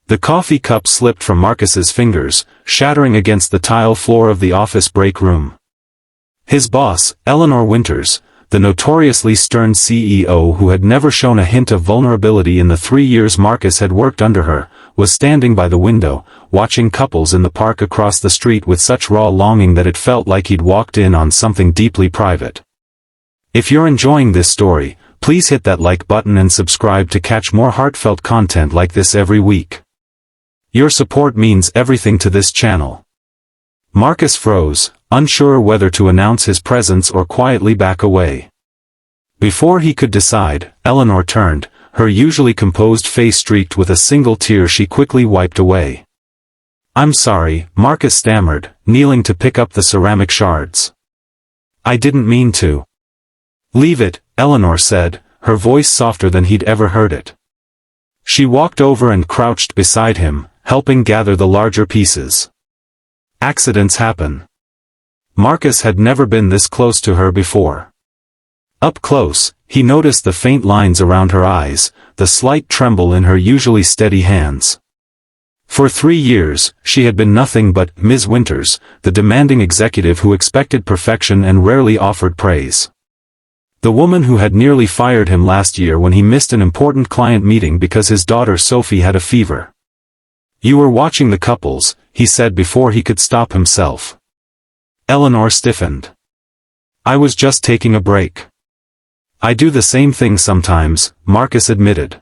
The coffee cup slipped from Marcus's fingers, shattering against the tile floor of the office break room. His boss, Eleanor Winters, the notoriously stern CEO who had never shown a hint of vulnerability in the 3 years Marcus had worked under her, was standing by the window, watching couples in the park across the street with such raw longing that it felt like he'd walked in on something deeply private. If you're enjoying this story, please hit that like button and subscribe to catch more heartfelt content like this every week. Your support means everything to this channel. Marcus froze, unsure whether to announce his presence or quietly back away. Before he could decide, Eleanor turned, her usually composed face streaked with a single tear she quickly wiped away. "I'm sorry," Marcus stammered, kneeling to pick up the ceramic shards. "I didn't mean to." "Leave it," Eleanor said, her voice softer than he'd ever heard it. She walked over and crouched beside him, helping gather the larger pieces. Accidents happen. Marcus had never been this close to her before. Up close, he noticed the faint lines around her eyes, the slight tremble in her usually steady hands. For 3 years, she had been nothing but Ms. Winters, the demanding executive who expected perfection and rarely offered praise. The woman who had nearly fired him last year when he missed an important client meeting because his daughter Sophie had a fever. "You were watching the couples," he said before he could stop himself. Eleanor stiffened. "I was just taking a break." "I do the same thing sometimes," Marcus admitted.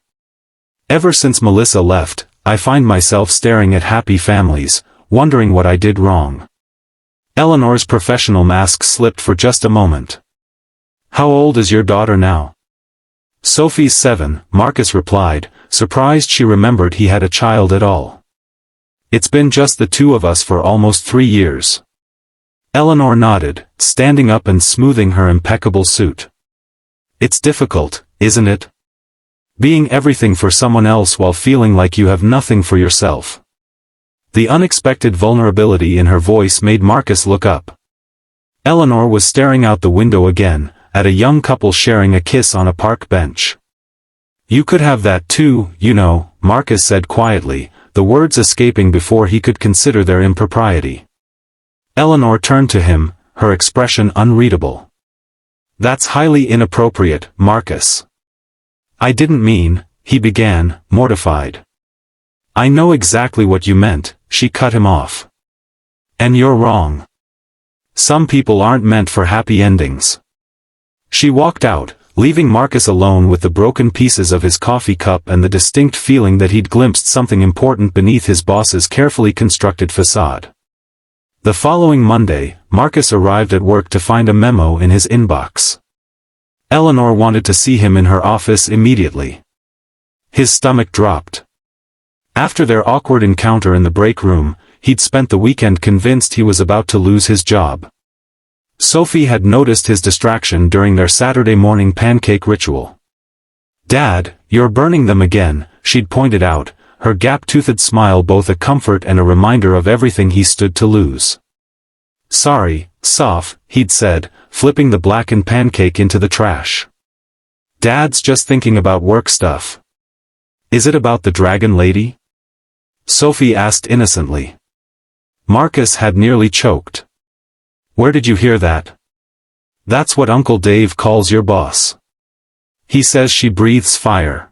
"Ever since Melissa left, I find myself staring at happy families, wondering what I did wrong." Eleanor's professional mask slipped for just a moment. "How old is your daughter now?" "Sophie's 7, Marcus replied, surprised she remembered he had a child at all. "It's been just the 2 of us for almost 3 years. Eleanor nodded, standing up and smoothing her impeccable suit. "It's difficult, isn't it? Being everything for someone else while feeling like you have nothing for yourself." The unexpected vulnerability in her voice made Marcus look up. Eleanor was staring out the window again, at a young couple sharing a kiss on a park bench. "You could have that too, you know," Marcus said quietly, the words escaping before he could consider their impropriety. Eleanor turned to him, her expression unreadable. "That's highly inappropriate, Marcus." "I didn't mean," he began, mortified. "I know exactly what you meant," she cut him off. "And you're wrong. Some people aren't meant for happy endings." She walked out, leaving Marcus alone with the broken pieces of his coffee cup and the distinct feeling that he'd glimpsed something important beneath his boss's carefully constructed facade. The following Monday, Marcus arrived at work to find a memo in his inbox. Eleanor wanted to see him in her office immediately. His stomach dropped. After their awkward encounter in the break room, he'd spent the weekend convinced he was about to lose his job. Sophie had noticed his distraction during their Saturday morning pancake ritual. "Dad, you're burning them again," she'd pointed out, her gap-toothed smile both a comfort and a reminder of everything he stood to lose. "Sorry, Soph," he'd said, flipping the blackened pancake into the trash. "Dad's just thinking about work stuff." "Is it about the dragon lady?" Sophie asked innocently. Marcus had nearly choked. "Where did you hear that?" "That's what Uncle Dave calls your boss. He says she breathes fire."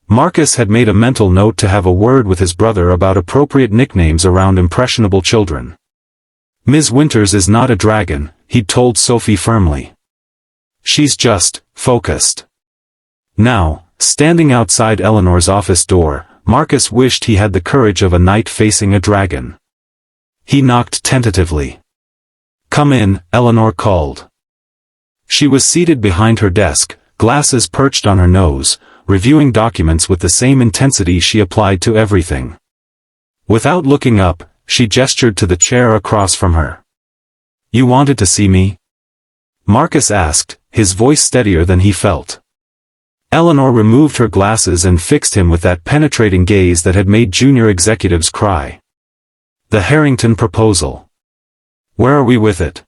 Marcus had made a mental note to have a word with his brother about appropriate nicknames around impressionable children. "Ms. Winters is not a dragon," he'd told Sophie firmly. "She's just focused." Now, standing outside Eleanor's office door, Marcus wished he had the courage of a knight facing a dragon. He knocked tentatively. "Come in," Eleanor called. She was seated behind her desk, glasses perched on her nose, reviewing documents with the same intensity she applied to everything. Without looking up, she gestured to the chair across from her. "You wanted to see me?" Marcus asked, his voice steadier than he felt. Eleanor removed her glasses and fixed him with that penetrating gaze that had made junior executives cry. "The Harrington proposal. Where are we with it?"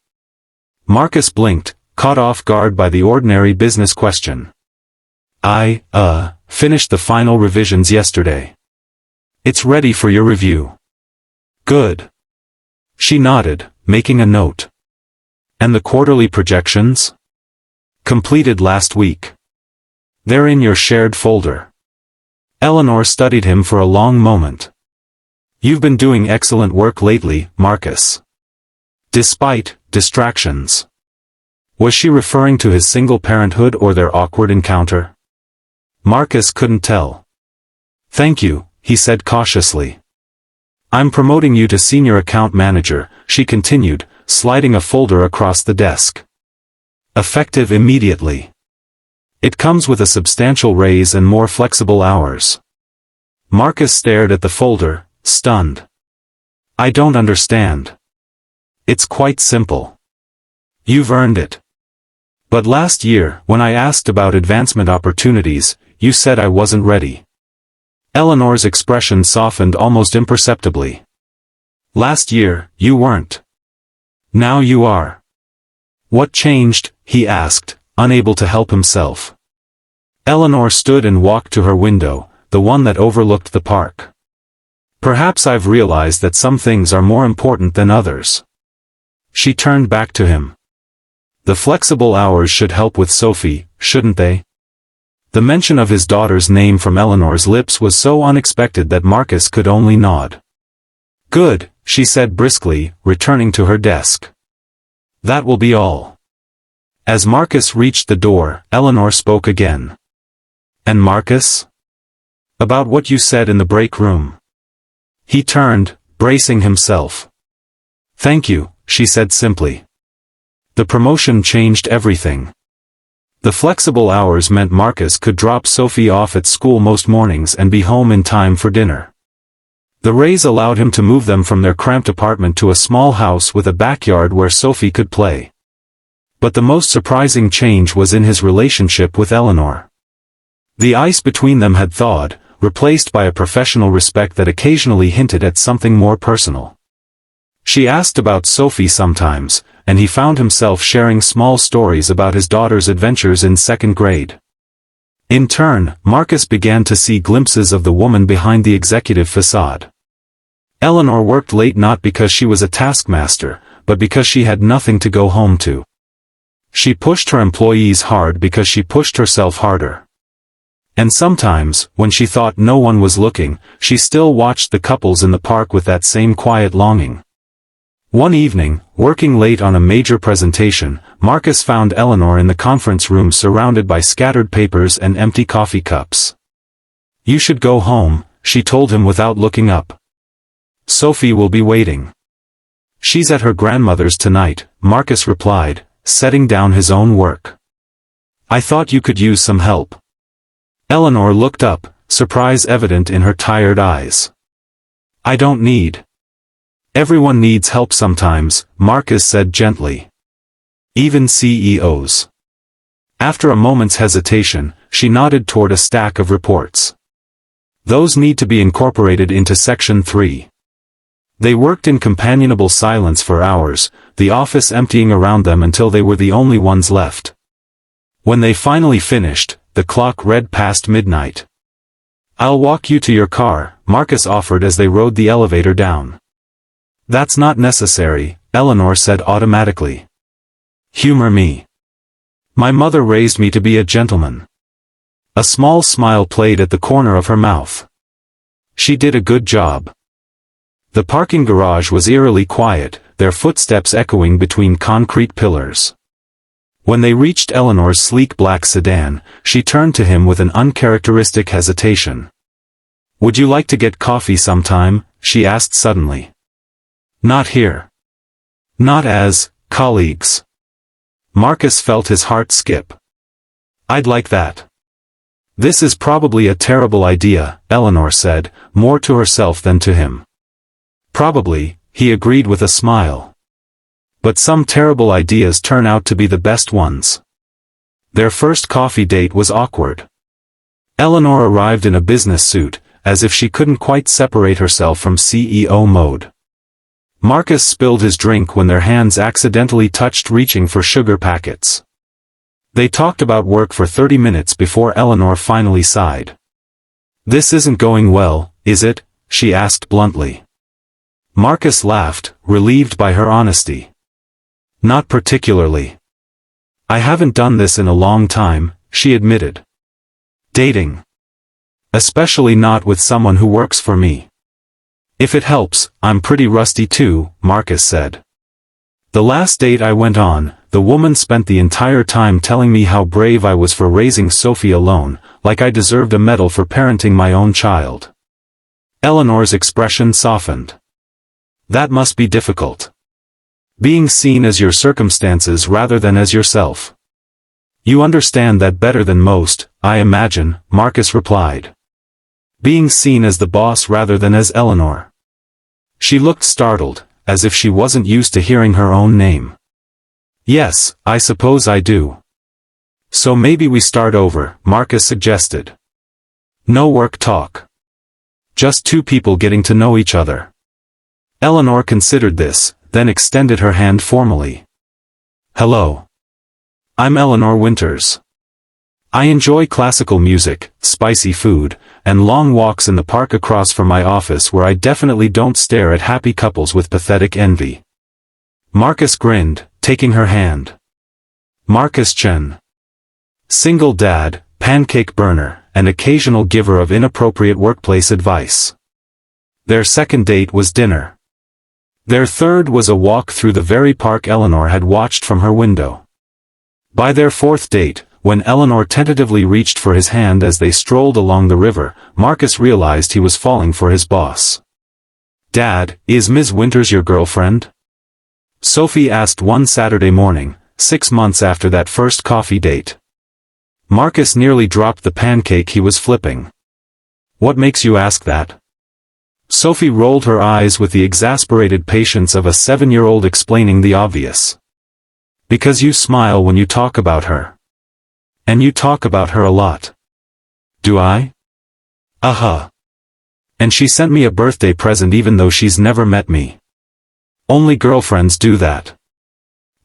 Marcus blinked, caught off guard by the ordinary business question. "I finished the final revisions yesterday." It's ready for your review. Good. She nodded, making a note. And the quarterly projections? Completed last week. They're in your shared folder. Eleanor studied him for a long moment. You've been doing excellent work lately, Marcus. Despite distractions. Was she referring to his single parenthood or their awkward encounter? Marcus couldn't tell. Thank you, he said cautiously. I'm promoting you to senior account manager, she continued, sliding a folder across the desk. Effective immediately. It comes with a substantial raise and more flexible hours. Marcus stared at the folder, stunned. I don't understand. It's quite simple. You've earned it. But last year, when I asked about advancement opportunities, you said I wasn't ready. Eleanor's expression softened almost imperceptibly. Last year, you weren't. Now you are. What changed? He asked, unable to help himself. Eleanor stood and walked to her window, the one that overlooked the park. Perhaps I've realized that some things are more important than others. She turned back to him. The flexible hours should help with Sophie, shouldn't they? The mention of his daughter's name from Eleanor's lips was so unexpected that Marcus could only nod. Good, she said briskly, returning to her desk. That will be all. As Marcus reached the door, Eleanor spoke again. And Marcus? About what you said in the break room. He turned, bracing himself. Thank you, she said simply. The promotion changed everything. The flexible hours meant Marcus could drop Sophie off at school most mornings and be home in time for dinner. The raise allowed him to move them from their cramped apartment to a small house with a backyard where Sophie could play. But the most surprising change was in his relationship with Eleanor. The ice between them had thawed, replaced by a professional respect that occasionally hinted at something more personal. She asked about Sophie sometimes, and he found himself sharing small stories about his daughter's adventures in second grade. In turn, Marcus began to see glimpses of the woman behind the executive facade. Eleanor worked late not because she was a taskmaster, but because she had nothing to go home to. She pushed her employees hard because she pushed herself harder. And sometimes, when she thought no one was looking, she still watched the couples in the park with that same quiet longing. One evening, working late on a major presentation, Marcus found Eleanor in the conference room surrounded by scattered papers and empty coffee cups. You should go home, she told him without looking up. Sophie will be waiting. She's at her grandmother's tonight, Marcus replied, setting down his own work. I thought you could use some help. Eleanor looked up, surprise evident in her tired eyes. I don't need. Everyone needs help sometimes, Marcus said gently. Even CEOs. After a moment's hesitation, she nodded toward a stack of reports. Those need to be incorporated into Section 3. They worked in companionable silence for hours, the office emptying around them until they were the only ones left. When they finally finished, the clock read past midnight. I'll walk you to your car, Marcus offered as they rode the elevator down. That's not necessary, Eleanor said automatically. Humor me. My mother raised me to be a gentleman. A small smile played at the corner of her mouth. She did a good job. The parking garage was eerily quiet, their footsteps echoing between concrete pillars. When they reached Eleanor's sleek black sedan, she turned to him with an uncharacteristic hesitation. Would you like to get coffee sometime? She asked suddenly. Not here. Not as colleagues. Marcus felt his heart skip. I'd like that. This is probably a terrible idea, Eleanor said, more to herself than to him. Probably, he agreed with a smile. But some terrible ideas turn out to be the best ones. Their first coffee date was awkward. Eleanor arrived in a business suit, as if she couldn't quite separate herself from CEO mode. Marcus spilled his drink when their hands accidentally touched reaching for sugar packets. They talked about work for 30 minutes before Eleanor finally sighed. This isn't going well, is it? she asked bluntly. Marcus laughed, relieved by her honesty. Not particularly. I haven't done this in a long time, she admitted. Dating. Especially not with someone who works for me. If it helps, I'm pretty rusty too, Marcus said. The last date I went on, the woman spent the entire time telling me how brave I was for raising Sophie alone, like I deserved a medal for parenting my own child. Eleanor's expression softened. That must be difficult. Being seen as your circumstances rather than as yourself. You understand that better than most, I imagine, Marcus replied. Being seen as the boss rather than as Eleanor. She looked startled, as if she wasn't used to hearing her own name. Yes, I suppose I do. So maybe we start over, Marcus suggested. No work talk. Just two people getting to know each other. Eleanor considered this, then extended her hand formally. Hello. I'm Eleanor Winters. I enjoy classical music, spicy food, and long walks in the park across from my office where I definitely don't stare at happy couples with pathetic envy. Marcus grinned, taking her hand. Marcus Chen. Single dad, pancake burner, and occasional giver of inappropriate workplace advice. Their second date was dinner. Their third was a walk through the very park Eleanor had watched from her window. By their fourth date, when Eleanor tentatively reached for his hand as they strolled along the river, Marcus realized he was falling for his boss. Dad, is Ms. Winters your girlfriend? Sophie asked one Saturday morning, 6 months after that first coffee date. Marcus nearly dropped the pancake he was flipping. What makes you ask that? Sophie rolled her eyes with the exasperated patience of a 7-year-old explaining the obvious. Because you smile when you talk about her. And you talk about her a lot. Do I? Uh-huh. And she sent me a birthday present even though she's never met me. Only girlfriends do that.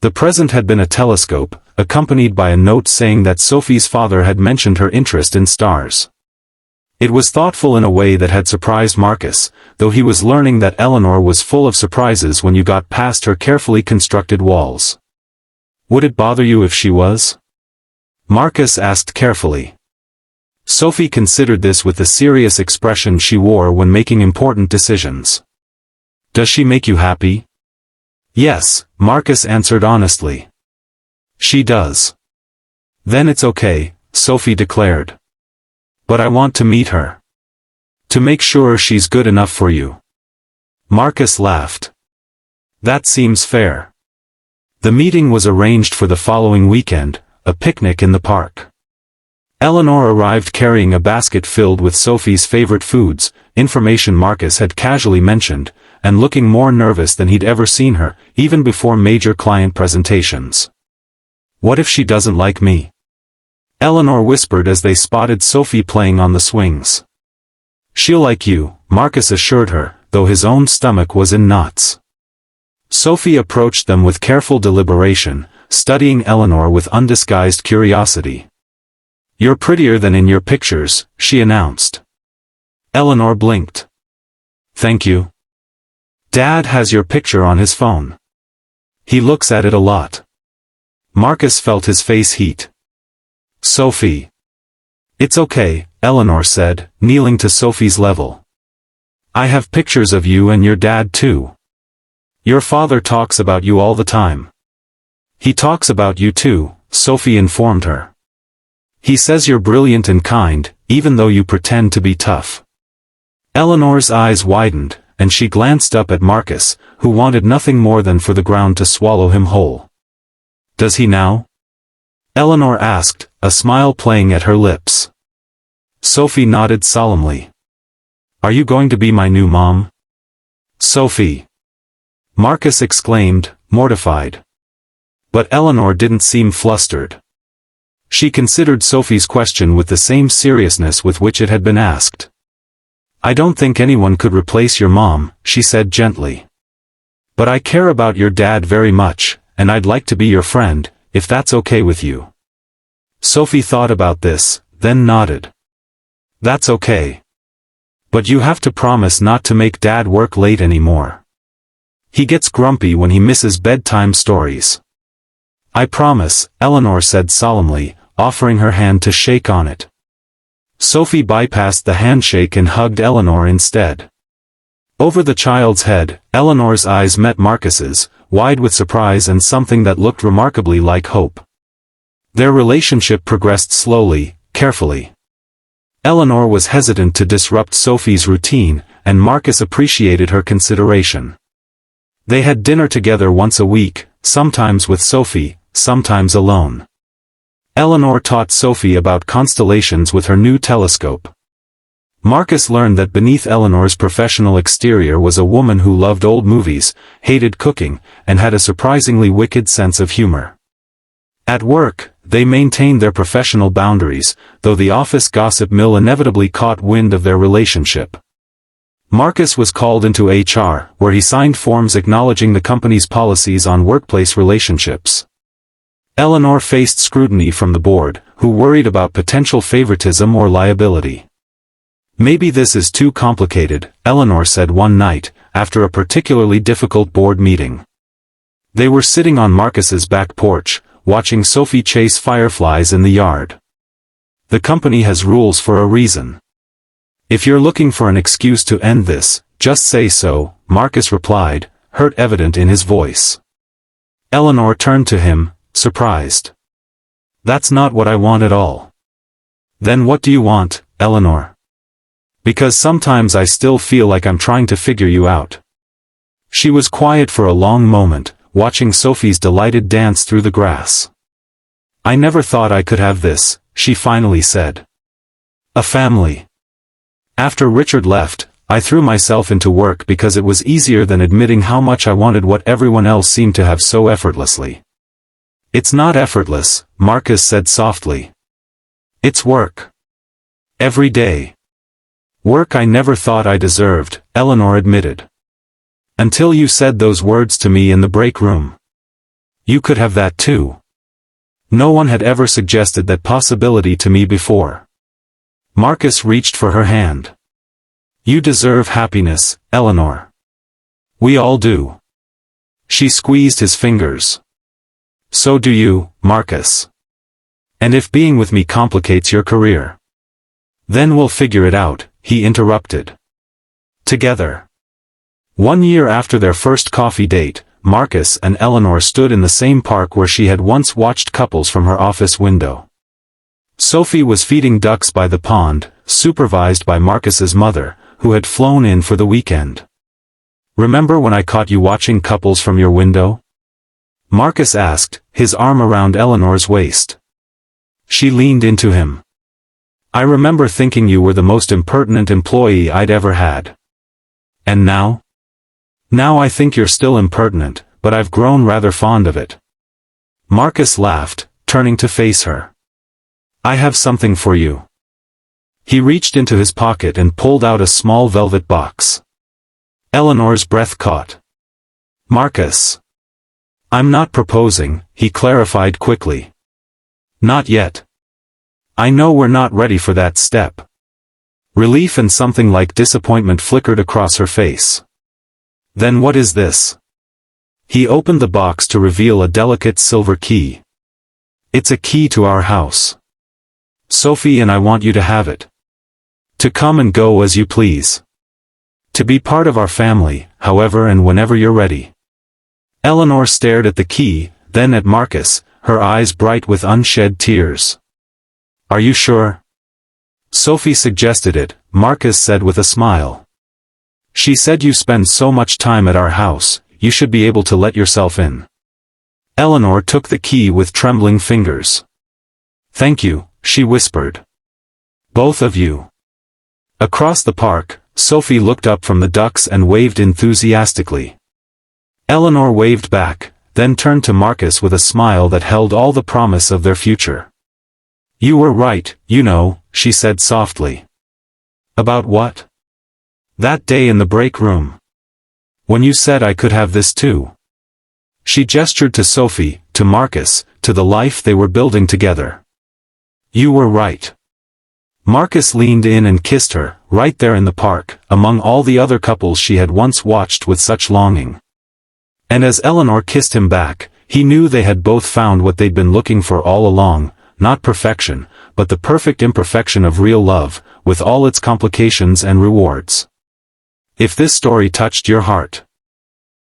The present had been a telescope, accompanied by a note saying that Sophie's father had mentioned her interest in stars. It was thoughtful in a way that had surprised Marcus, though he was learning that Eleanor was full of surprises when you got past her carefully constructed walls. Would it bother you if she was? Marcus asked carefully. Sophie considered this with the serious expression she wore when making important decisions. Does she make you happy? Yes, Marcus answered honestly. She does. Then it's okay, Sophie declared. But I want to meet her. To make sure she's good enough for you. Marcus laughed. That seems fair. The meeting was arranged for the following weekend, a picnic in the park. Eleanor arrived carrying a basket filled with Sophie's favorite foods, information Marcus had casually mentioned, and looking more nervous than he'd ever seen her, even before major client presentations. What if she doesn't like me? Eleanor whispered as they spotted Sophie playing on the swings. She'll like you, Marcus assured her, though his own stomach was in knots. Sophie approached them with careful deliberation, studying Eleanor with undisguised curiosity. You're prettier than in your pictures, she announced. Eleanor blinked. Thank you. Dad has your picture on his phone. He looks at it a lot. Marcus felt his face heat. Sophie. It's okay, Eleanor said, kneeling to Sophie's level. I have pictures of you and your dad too. Your father talks about you all the time. He talks about you too, Sophie informed her. He says you're brilliant and kind, even though you pretend to be tough. Eleanor's eyes widened, and she glanced up at Marcus, who wanted nothing more than for the ground to swallow him whole. Does he now? Eleanor asked, a smile playing at her lips. Sophie nodded solemnly. Are you going to be my new mom? Sophie. Marcus exclaimed, mortified. But Eleanor didn't seem flustered. She considered Sophie's question with the same seriousness with which it had been asked. I don't think anyone could replace your mom, she said gently. But I care about your dad very much, and I'd like to be your friend, if that's okay with you. Sophie thought about this, then nodded. That's okay. But you have to promise not to make Dad work late anymore. He gets grumpy when he misses bedtime stories. I promise, Eleanor said solemnly, offering her hand to shake on it. Sophie bypassed the handshake and hugged Eleanor instead. Over the child's head, Eleanor's eyes met Marcus's, wide with surprise and something that looked remarkably like hope. Their relationship progressed slowly, carefully. Eleanor was hesitant to disrupt Sophie's routine, and Marcus appreciated her consideration. They had dinner together once a week, sometimes with Sophie, sometimes alone. Eleanor taught Sophie about constellations with her new telescope. Marcus learned that beneath Eleanor's professional exterior was a woman who loved old movies, hated cooking, and had a surprisingly wicked sense of humor. At work, they maintained their professional boundaries, though the office gossip mill inevitably caught wind of their relationship. Marcus was called into HR, where he signed forms acknowledging the company's policies on workplace relationships. Eleanor faced scrutiny from the board, who worried about potential favoritism or liability. Maybe this is too complicated, Eleanor said one night, after a particularly difficult board meeting. They were sitting on Marcus's back porch, watching Sophie chase fireflies in the yard. The company has rules for a reason. If you're looking for an excuse to end this, just say so, Marcus replied, hurt evident in his voice. Eleanor turned to him, surprised. That's not what I want at all. Then what do you want, Eleanor? Because sometimes I still feel like I'm trying to figure you out. She was quiet for a long moment, watching Sophie's delighted dance through the grass. I never thought I could have this, she finally said. A family. After Richard left, I threw myself into work because it was easier than admitting how much I wanted what everyone else seemed to have so effortlessly. It's not effortless, Marcus said softly. It's work. Every day. Work I never thought I deserved, Eleanor admitted. Until you said those words to me in the break room. You could have that too. No one had ever suggested that possibility to me before. Marcus reached for her hand. You deserve happiness, Eleanor. We all do. She squeezed his fingers. So do you, Marcus. And if being with me complicates your career, then we'll figure it out, he interrupted. Together. 1 year after their first coffee date, Marcus and Eleanor stood in the same park where she had once watched couples from her office window. Sophie was feeding ducks by the pond, supervised by Marcus's mother, who had flown in for the weekend. Remember when I caught you watching couples from your window? Marcus asked, his arm around Eleanor's waist. She leaned into him. I remember thinking you were the most impertinent employee I'd ever had. And now? Now I think you're still impertinent, but I've grown rather fond of it. Marcus laughed, turning to face her. I have something for you. He reached into his pocket and pulled out a small velvet box. Eleanor's breath caught. Marcus. I'm not proposing, he clarified quickly. Not yet. I know we're not ready for that step. Relief and something like disappointment flickered across her face. Then what is this? He opened the box to reveal a delicate silver key. It's a key to our house. Sophie and I want you to have it. To come and go as you please. To be part of our family, however and whenever you're ready. Eleanor stared at the key, then at Marcus, her eyes bright with unshed tears. Are you sure? Sophie suggested it, Marcus said with a smile. She said you spend so much time at our house, you should be able to let yourself in. Eleanor took the key with trembling fingers. Thank you, she whispered. Both of you. Across the park, Sophie looked up from the ducks and waved enthusiastically. Eleanor waved back, then turned to Marcus with a smile that held all the promise of their future. You were right, you know, she said softly. About what? That day in the break room. When you said I could have this too. She gestured to Sophie, to Marcus, to the life they were building together. You were right. Marcus leaned in and kissed her, right there in the park, among all the other couples she had once watched with such longing. And as Eleanor kissed him back, he knew they had both found what they'd been looking for all along, not perfection, but the perfect imperfection of real love, with all its complications and rewards. If this story touched your heart,